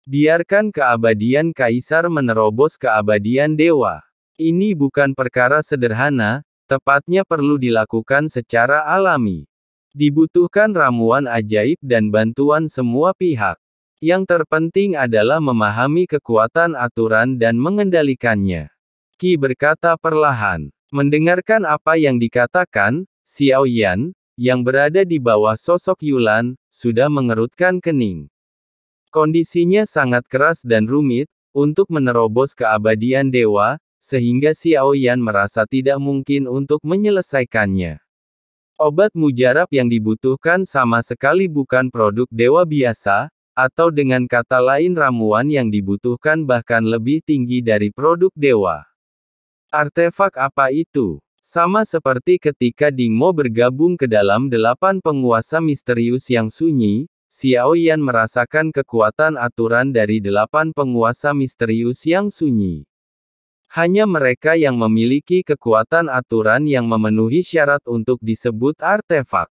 Biarkan keabadian kaisar menerobos keabadian dewa. Ini bukan perkara sederhana, tepatnya perlu dilakukan secara alami. Dibutuhkan ramuan ajaib dan bantuan semua pihak. Yang terpenting adalah memahami kekuatan aturan dan mengendalikannya. Qi berkata perlahan. Mendengarkan apa yang dikatakan, Xiao Yan, yang berada di bawah sosok Yulan, sudah mengerutkan kening. Kondisinya sangat keras dan rumit, untuk menerobos keabadian dewa, sehingga Xiao Yan merasa tidak mungkin untuk menyelesaikannya. Obat mujarab yang dibutuhkan sama sekali bukan produk dewa biasa, atau dengan kata lain ramuan yang dibutuhkan bahkan lebih tinggi dari produk dewa. Artefak apa itu? Sama seperti ketika Ding Mo bergabung ke dalam 8 penguasa misterius yang sunyi, Xiao Yan merasakan kekuatan aturan dari 8 penguasa misterius yang sunyi. Hanya mereka yang memiliki kekuatan aturan yang memenuhi syarat untuk disebut artefak.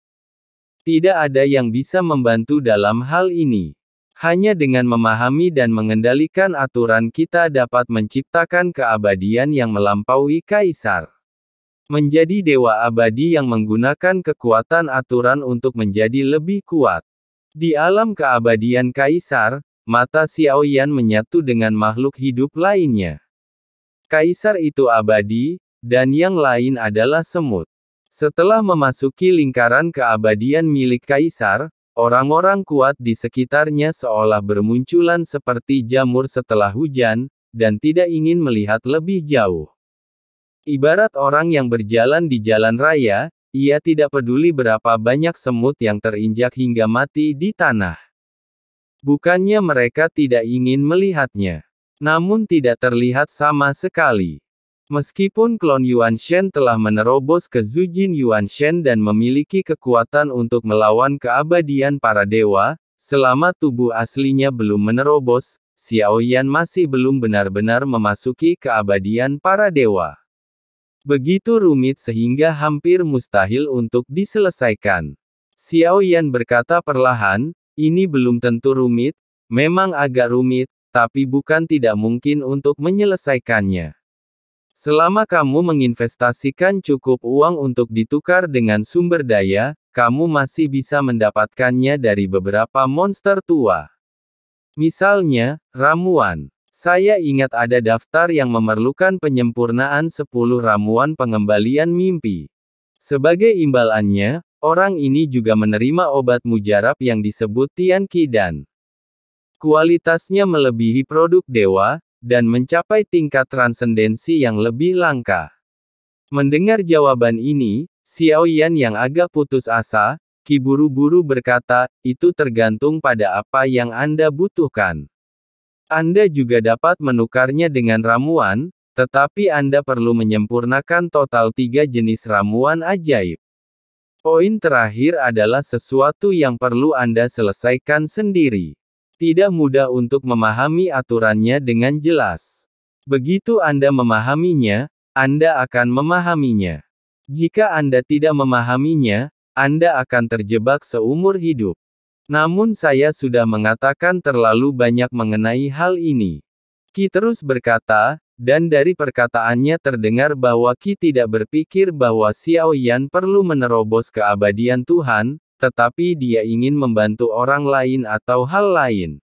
Tidak ada yang bisa membantu dalam hal ini. Hanya dengan memahami dan mengendalikan aturan kita dapat menciptakan keabadian yang melampaui kaisar. Menjadi dewa abadi yang menggunakan kekuatan aturan untuk menjadi lebih kuat. Di alam keabadian kaisar, mata Xiao Yan menyatu dengan makhluk hidup lainnya. Kaisar itu abadi, dan yang lain adalah semut. Setelah memasuki lingkaran keabadian milik kaisar, orang-orang kuat di sekitarnya seolah bermunculan seperti jamur setelah hujan, dan tidak ingin melihat lebih jauh. Ibarat orang yang berjalan di jalan raya, ia tidak peduli berapa banyak semut yang terinjak hingga mati di tanah. Bukannya mereka tidak ingin melihatnya. Namun tidak terlihat sama sekali. Meskipun klon Yuan Shen telah menerobos ke Zujin Yuan Shen dan memiliki kekuatan untuk melawan keabadian para dewa, selama tubuh aslinya belum menerobos, Xiao Yan masih belum benar-benar memasuki keabadian para dewa. Begitu rumit sehingga hampir mustahil untuk diselesaikan. Xiao Yan berkata perlahan, ini belum tentu rumit, memang agak rumit, tapi bukan tidak mungkin untuk menyelesaikannya. Selama kamu menginvestasikan cukup uang untuk ditukar dengan sumber daya, kamu masih bisa mendapatkannya dari beberapa monster tua. Misalnya, ramuan. Saya ingat ada daftar yang memerlukan penyempurnaan 10 ramuan pengembalian mimpi. Sebagai imbalannya, orang ini juga menerima obat mujarab yang disebut Tian Qi Dan. Kualitasnya melebihi produk dewa, dan mencapai tingkat transendensi yang lebih langka. Mendengar jawaban ini, Xiao Yan yang agak putus asa, Qi buru-buru berkata, itu tergantung pada apa yang Anda butuhkan. Anda juga dapat menukarnya dengan ramuan, tetapi Anda perlu menyempurnakan total 3 jenis ramuan ajaib. Poin terakhir adalah sesuatu yang perlu Anda selesaikan sendiri. Tidak mudah untuk memahami aturannya dengan jelas. Begitu Anda memahaminya, Anda akan memahaminya. Jika Anda tidak memahaminya, Anda akan terjebak seumur hidup. Namun saya sudah mengatakan terlalu banyak mengenai hal ini. Qi terus berkata, dan dari perkataannya terdengar bahwa Qi tidak berpikir bahwa Xiao Yan perlu menerobos keabadian Tuhan, tetapi dia ingin membantu orang lain atau hal lain.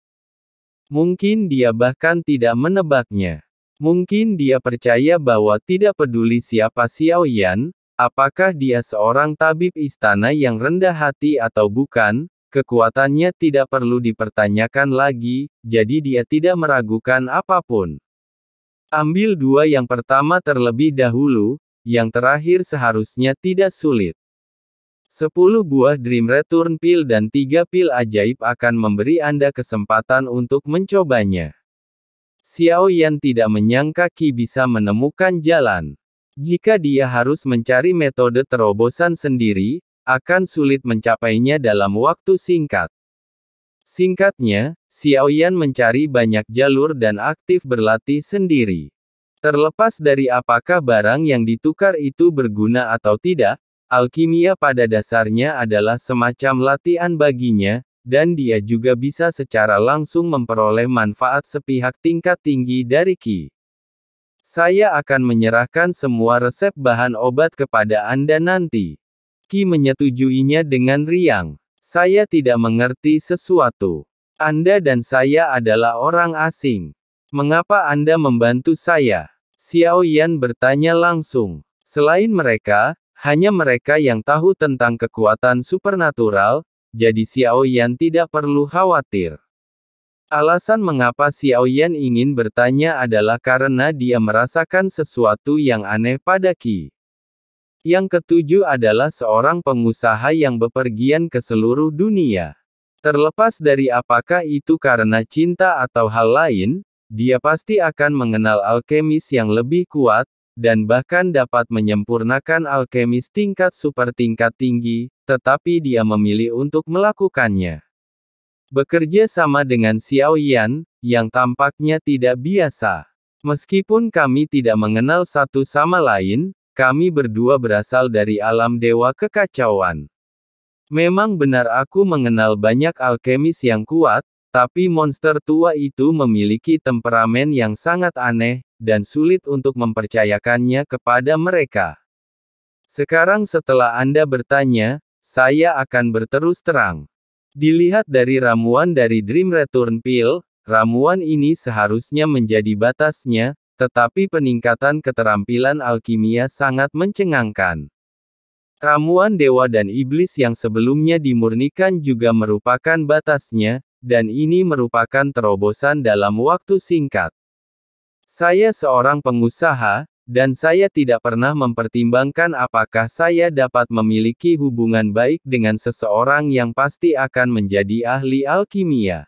Mungkin dia bahkan tidak menebaknya. Mungkin dia percaya bahwa tidak peduli siapa Xiao Yan, apakah dia seorang tabib istana yang rendah hati atau bukan, kekuatannya tidak perlu dipertanyakan lagi, jadi dia tidak meragukan apapun. Ambil 2 yang pertama terlebih dahulu, yang terakhir seharusnya tidak sulit. 10 buah Dream Return Pill dan 3 pil ajaib akan memberi Anda kesempatan untuk mencobanya. Xiao Yan tidak menyangka Qi bisa menemukan jalan. Jika dia harus mencari metode terobosan sendiri, akan sulit mencapainya dalam waktu singkat. Singkatnya, Xiao Yan mencari banyak jalur dan aktif berlatih sendiri. Terlepas dari apakah barang yang ditukar itu berguna atau tidak, alkimia pada dasarnya adalah semacam latihan baginya, dan dia juga bisa secara langsung memperoleh manfaat sepihak tingkat tinggi dari Qi. Saya akan menyerahkan semua resep bahan obat kepada Anda nanti. Qi menyetujuinya dengan riang. Saya tidak mengerti sesuatu. Anda dan saya adalah orang asing. Mengapa Anda membantu saya? Xiao Yan bertanya langsung. Selain mereka, hanya mereka yang tahu tentang kekuatan supernatural, jadi Xiao Yan tidak perlu khawatir. Alasan mengapa Xiao Yan ingin bertanya adalah karena dia merasakan sesuatu yang aneh pada Qi. Yang ketujuh adalah seorang pengusaha yang bepergian ke seluruh dunia. Terlepas dari apakah itu karena cinta atau hal lain, dia pasti akan mengenal alkemis yang lebih kuat, dan bahkan dapat menyempurnakan alkemis tingkat super tingkat tinggi, tetapi dia memilih untuk melakukannya. Bekerja sama dengan Xiao Yan, yang tampaknya tidak biasa. Meskipun kami tidak mengenal satu sama lain, kami berdua berasal dari alam dewa kekacauan. Memang benar aku mengenal banyak alkemis yang kuat, tapi monster tua itu memiliki temperamen yang sangat aneh, dan sulit untuk mempercayakannya kepada mereka. Sekarang setelah Anda bertanya, saya akan berterus terang. Dilihat dari ramuan dari Dream Return Pill, ramuan ini seharusnya menjadi batasnya, tetapi peningkatan keterampilan alkimia sangat mencengangkan. Ramuan dewa dan iblis yang sebelumnya dimurnikan juga merupakan batasnya, dan ini merupakan terobosan dalam waktu singkat. Saya seorang pengusaha, dan saya tidak pernah mempertimbangkan apakah saya dapat memiliki hubungan baik dengan seseorang yang pasti akan menjadi ahli alkimia.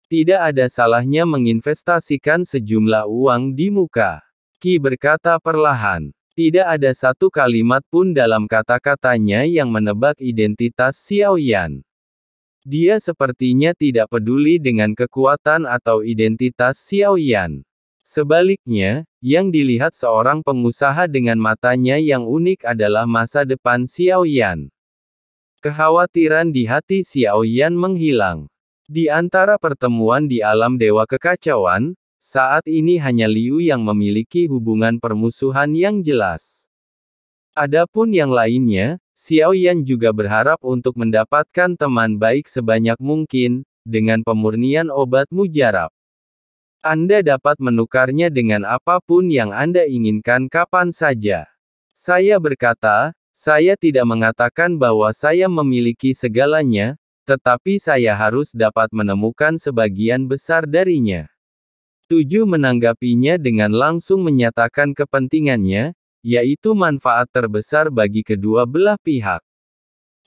Tidak ada salahnya menginvestasikan sejumlah uang di muka. Qi berkata perlahan. Tidak ada satu kalimat pun dalam kata-katanya yang menebak identitas Xiao Yan. Dia sepertinya tidak peduli dengan kekuatan atau identitas Xiao Yan. Sebaliknya, yang dilihat seorang pengusaha dengan matanya yang unik adalah masa depan Xiao Yan. Kekhawatiran di hati Xiao Yan menghilang. Di antara pertemuan di alam dewa kekacauan, saat ini hanya Liu yang memiliki hubungan permusuhan yang jelas. Adapun yang lainnya, Xiao Yan juga berharap untuk mendapatkan teman baik sebanyak mungkin, dengan pemurnian obat mujarab. Anda dapat menukarnya dengan apapun yang Anda inginkan kapan saja. Saya berkata, saya tidak mengatakan bahwa saya memiliki segalanya, tetapi saya harus dapat menemukan sebagian besar darinya. 7 menanggapinya dengan langsung menyatakan kepentingannya, yaitu manfaat terbesar bagi kedua belah pihak.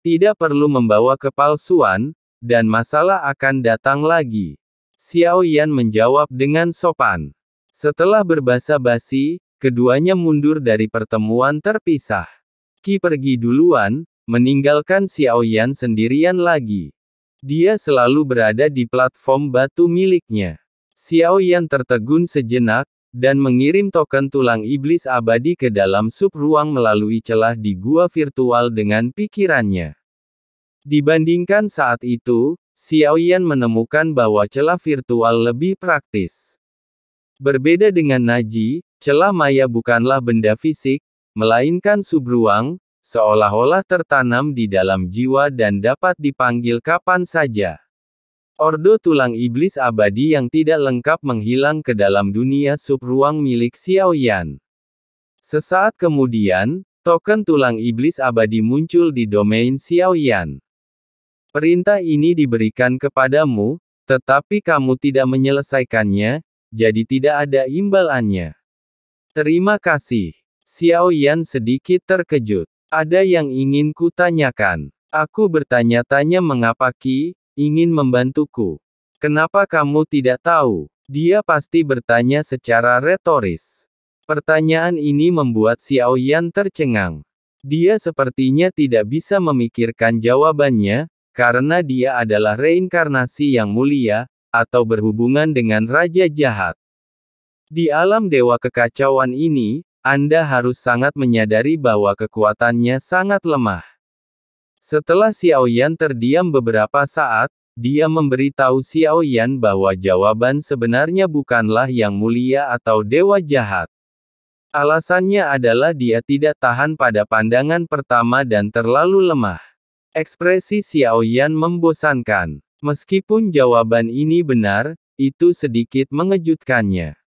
Tidak perlu membawa kepalsuan, dan masalah akan datang lagi. Xiao Yan menjawab dengan sopan. Setelah berbasa-basi, keduanya mundur dari pertemuan terpisah. Qi pergi duluan, meninggalkan Xiao Yan sendirian lagi. Dia selalu berada di platform batu miliknya. Xiao Yan tertegun sejenak, dan mengirim token tulang iblis abadi ke dalam sub ruang melalui celah di gua virtual dengan pikirannya. Dibandingkan saat itu, Xiao Yan menemukan bahwa celah virtual lebih praktis. Berbeda dengan Naji, celah maya bukanlah benda fisik, melainkan subruang, seolah-olah tertanam di dalam jiwa dan dapat dipanggil kapan saja. Ordo tulang iblis abadi yang tidak lengkap menghilang ke dalam dunia subruang milik Xiao Yan. Sesaat kemudian, token tulang iblis abadi muncul di domain Xiao Yan. Perintah ini diberikan kepadamu, tetapi kamu tidak menyelesaikannya, jadi tidak ada imbalannya. Terima kasih. Xiao Yan sedikit terkejut. Ada yang ingin kutanyakan. Aku bertanya-tanya mengapa Qi ingin membantuku. Kenapa kamu tidak tahu? Dia pasti bertanya secara retoris. Pertanyaan ini membuat Xiao Yan tercengang. Dia sepertinya tidak bisa memikirkan jawabannya, karena dia adalah reinkarnasi yang mulia, atau berhubungan dengan Raja Jahat. Di alam dewa kekacauan ini, Anda harus sangat menyadari bahwa kekuatannya sangat lemah. Setelah Xiao Yan terdiam beberapa saat, Dia memberitahu Xiao Yan bahwa jawaban sebenarnya bukanlah yang mulia atau dewa jahat. Alasannya adalah dia tidak tahan pada pandangan pertama dan terlalu lemah. Ekspresi Xiao Yan membosankan. Meskipun jawaban ini benar, itu sedikit mengejutkannya.